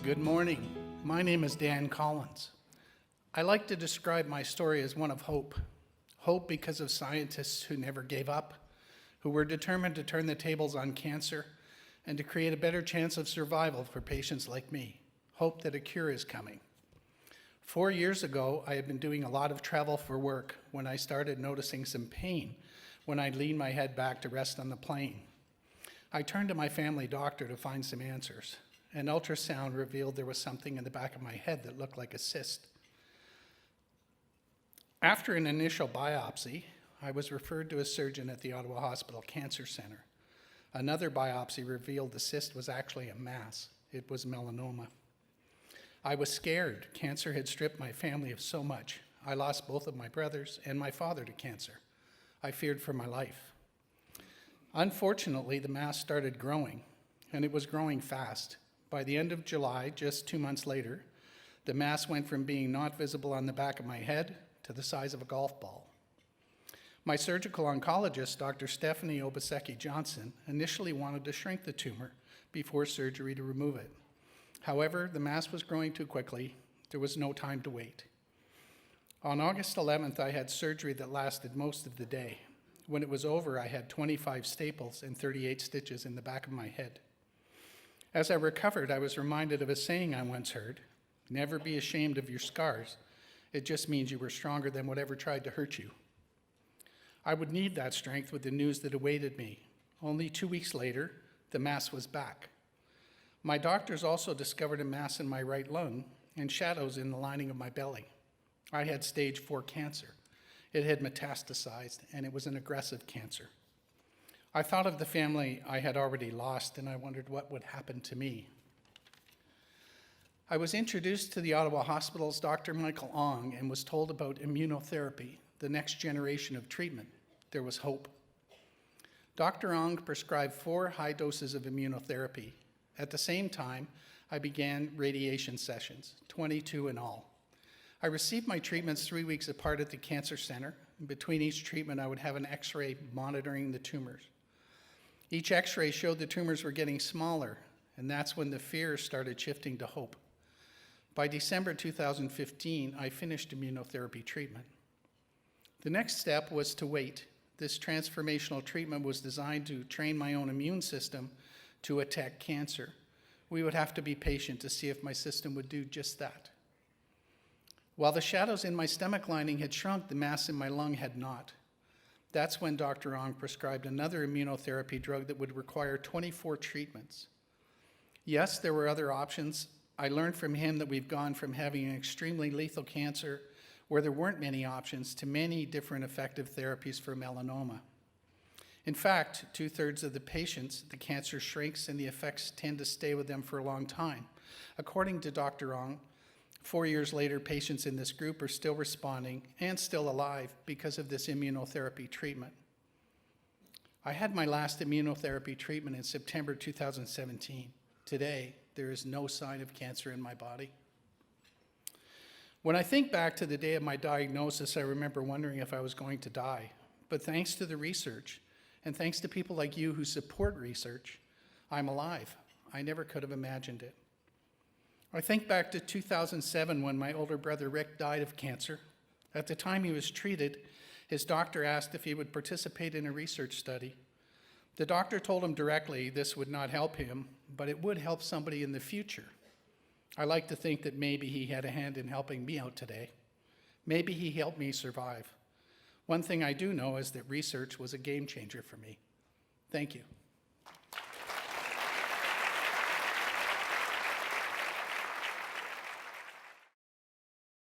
Good morning. My name is Dan Collins. I like to describe my story as one of hope. Hope because of scientists who never gave up, who were determined to turn the tables on cancer and to create a better chance of survival for patients like me. Hope that a cure is coming. 4 years ago, I had been doing a lot of travel for work when I started noticing some pain when I leaned my head back to rest on the plane. I turned to my family doctor to find some answers. An ultrasound revealed there was something in the back of my head that looked like a cyst. After an initial biopsy, I was referred to a surgeon at the Ottawa Hospital Cancer Centre. Another biopsy revealed the cyst was actually a mass. It was melanoma. I was scared. Cancer had stripped my family of so much. I lost both of my brothers and my father to cancer. I feared for my life. Unfortunately, the mass started growing, and it was growing fast. By the end of July, just 2 months later, the mass went from being not visible on the back of my head to the size of a golf ball. My surgical oncologist, Dr. Stephanie Obaseki Johnson, initially wanted to shrink the tumor before surgery to remove it. However, the mass was growing too quickly. There was no time to wait. On August 11th, I had surgery that lasted most of the day. When it was over, I had 25 staples and 38 stitches in the back of my head. As I recovered, I was reminded of a saying I once heard: never be ashamed of your scars. It just means you were stronger than whatever tried to hurt you. I would need that strength with the news that awaited me. Only 2 weeks later, the mass was back. My doctors also discovered a mass in my right lung and shadows in the lining of my belly. I had stage 4 cancer. It had metastasized, and it was an aggressive cancer. I thought of the family I had already lost, and I wondered what would happen to me. I was introduced to the Ottawa Hospital's Dr. Michael Ong and was told about immunotherapy, the next generation of treatment. There was hope. Dr. Ong prescribed 4 high doses of immunotherapy. At the same time, I began radiation sessions, 22 in all. I received my treatments 3 weeks apart at the Cancer Center. Between each treatment, I would have an X-ray monitoring the tumors. Each X-ray showed the tumors were getting smaller, and that's when the fear started shifting to hope. By December 2015, I finished immunotherapy treatment. The next step was to wait. This transformational treatment was designed to train my own immune system to attack cancer. We would have to be patient to see if my system would do just that. While the shadows in my stomach lining had shrunk, the mass in my lung had not. That's when Dr. Ong prescribed another immunotherapy drug that would require 24 treatments. Yes, there were other options. I learned from him that we've gone from having an extremely lethal cancer where there weren't many options to many different effective therapies for melanoma. In fact, 2/3 of the patients, the cancer shrinks and the effects tend to stay with them for a long time. According to Dr. Ong, 4 years later, patients in this group are still responding and still alive because of this immunotherapy treatment. I had my last immunotherapy treatment in September 2017. Today, there is no sign of cancer in my body. When I think back to the day of my diagnosis, I remember wondering if I was going to die. But thanks to the research, and thanks to people like you who support research, I'm alive. I never could have imagined it. I think back to 2007 when my older brother Rick died of cancer. At the time he was treated, his doctor asked if he would participate in a research study. The doctor told him directly this would not help him, but it would help somebody in the future. I like to think that maybe he had a hand in helping me out today. Maybe he helped me survive. One thing I do know is that research was a game changer for me. Thank you.